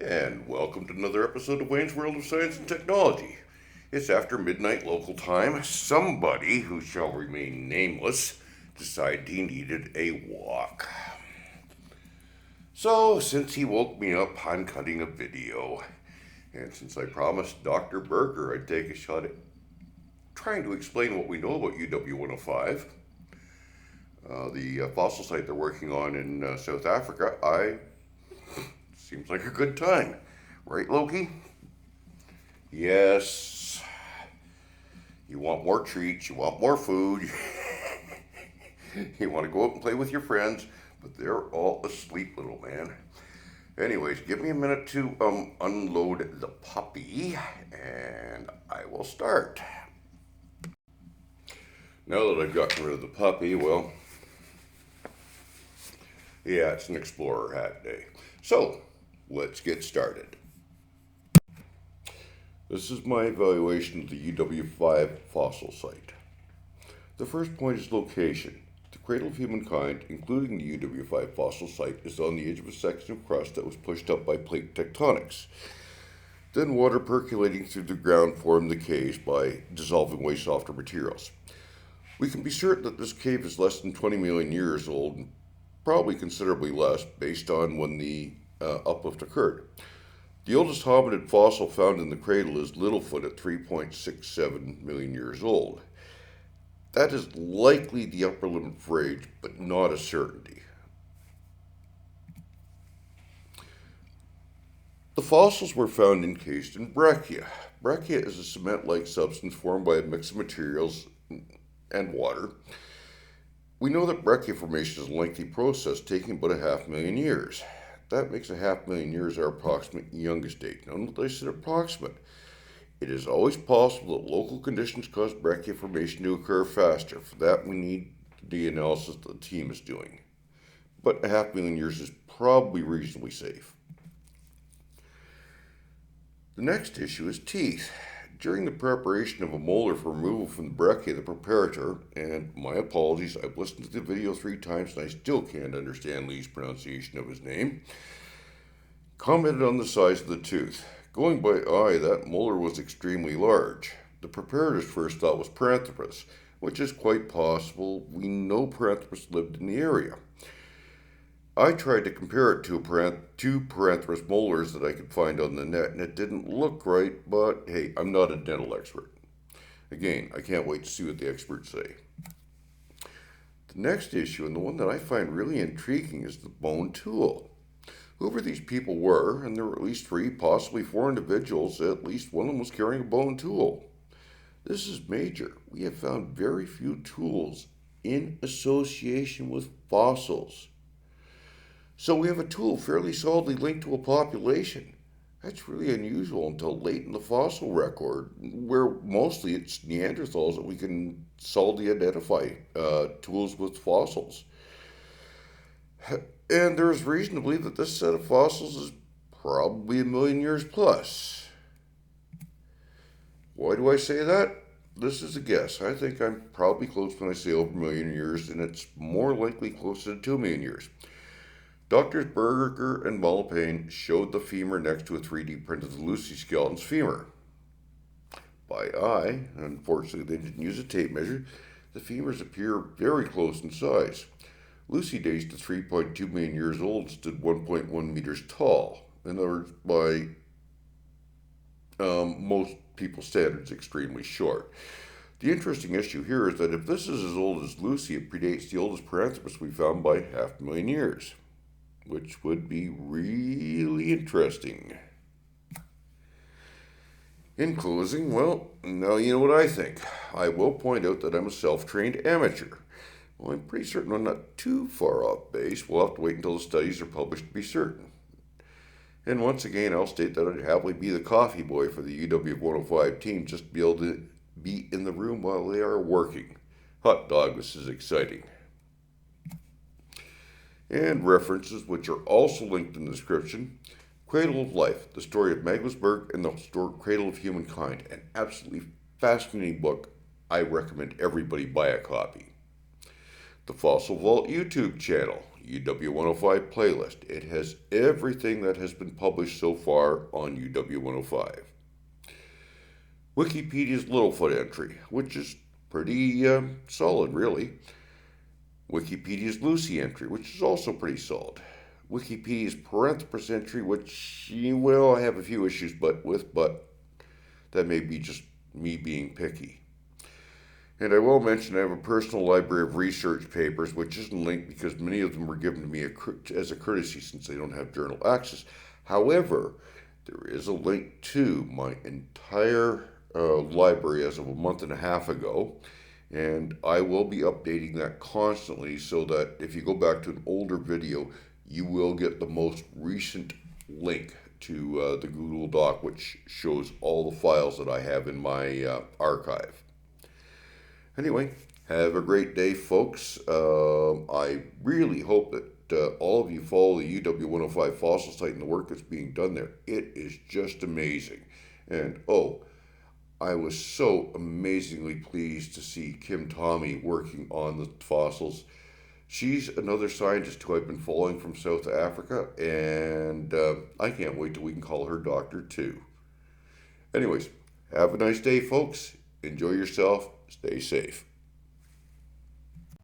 And welcome to another episode of Wayne's World of Science and Technology. It's after midnight local time. Somebody, who shall remain nameless, decided he needed a walk. So, since he woke me up, I'm cutting a video. And since I promised Dr. Berger I'd take a shot at trying to explain what we know about UW-105, the fossil site they're working on in South Africa, seems like a good time. Right, Loki? Yes. You want more treats, you want more food, you want to go out and play with your friends, but they're all asleep, little man. Anyways, give me a minute to unload the puppy, and I will start. Now that I've gotten rid of the puppy, well, yeah, it's an explorer hat day. So, let's get started. This is my evaluation of the UW-5 fossil site. The first point is location. The Cradle of Humankind, including the UW-5 fossil site, is on the edge of a section of crust that was pushed up by plate tectonics. Then water percolating through the ground formed the caves by dissolving way softer materials. We can be certain that this cave is less than 20 million years old, and probably considerably less based on when the uplift occurred. The oldest hominid fossil found in the cradle is Littlefoot at 3.67 million years old. That is likely the upper limit for age, but not a certainty. The fossils were found encased in breccia. Breccia is a cement-like substance formed by a mix of materials and water. We know that breccia formation is a lengthy process, taking about 500,000 years. That makes 500,000 years our approximate youngest date. Note that I said approximate. It is always possible that local conditions cause breccia formation to occur faster. For that, we need the analysis that the team is doing. But 500,000 years is probably reasonably safe. The next issue is teeth. During the preparation of a molar for removal from the breccia, the preparator, and my apologies, I've listened to the video 3 times and I still can't understand Lee's pronunciation of his name, commented on the size of the tooth. Going by eye, that molar was extremely large. The preparator's first thought was Paranthropus, which is quite possible. We know Paranthropus lived in the area. I tried to compare it to two Paranthropus molars that I could find on the net, and it didn't look right, but hey, I'm not a dental expert. Again, I can't wait to see what the experts say. The next issue, and the one that I find really intriguing, is the bone tool. Whoever these people were, and there were at least 3, possibly 4 individuals, at least one of them was carrying a bone tool. This is major. We have found very few tools in association with fossils. So we have a tool fairly solidly linked to a population. That's really unusual until late in the fossil record, where mostly it's Neanderthals that we can solidly identify tools with fossils. And there's reason to believe that this set of fossils is probably 1 million years plus. Why do I say that? This is a guess. I think I'm probably close when I say over 1 million years, and it's more likely closer to 2 million years. Doctors Berger and Malpain showed the femur next to a 3D print of the Lucy skeleton's femur. By eye, unfortunately they didn't use a tape measure, the femurs appear very close in size. Lucy dates to 3.2 million years old, stood 1.1 meters tall. In other words, by most people's standards, extremely short. The interesting issue here is that if this is as old as Lucy, it predates the oldest Paranthropus we found by 500,000 years, which would be really interesting. In closing, well, now you know what I think. I will point out that I'm a self-trained amateur. Well, I'm pretty certain I'm not too far off base. We'll have to wait until the studies are published to be certain. And once again, I'll state that I'd happily be the coffee boy for the UW-105 team, just to be able to be in the room while they are working. Hot dog, this is exciting. And references, which are also linked in the description. Cradle of Life, the story of Magaliesberg and the Cradle of Humankind. An absolutely fascinating book. I recommend everybody buy a copy. The Fossil Vault YouTube channel. UW-105 playlist. It has everything that has been published so far on UW-105. Wikipedia's Littlefoot entry, which is pretty solid, really. Wikipedia's Lucy entry, which is also pretty solid. Wikipedia's Paranthropus entry, which I have a few issues but that may be just me being picky. And I will mention I have a personal library of research papers, which isn't linked because many of them were given to me as a courtesy since they don't have journal access. However, there is a link to my entire library as of a month and a half ago, and I will be updating that constantly so that if you go back to an older video, you will get the most recent link to the Google Doc, which shows all the files that I have in my archive. Anyway, have a great day, folks. I really hope that all of you follow the UW-105 fossil site and the work that's being done there. It is just amazing. And I was so amazingly pleased to see Kim Tommy working on the fossils. She's another scientist who I've been following from South Africa, and I can't wait till we can call her doctor too. Anyways, have a nice day, folks. Enjoy yourself. Stay safe.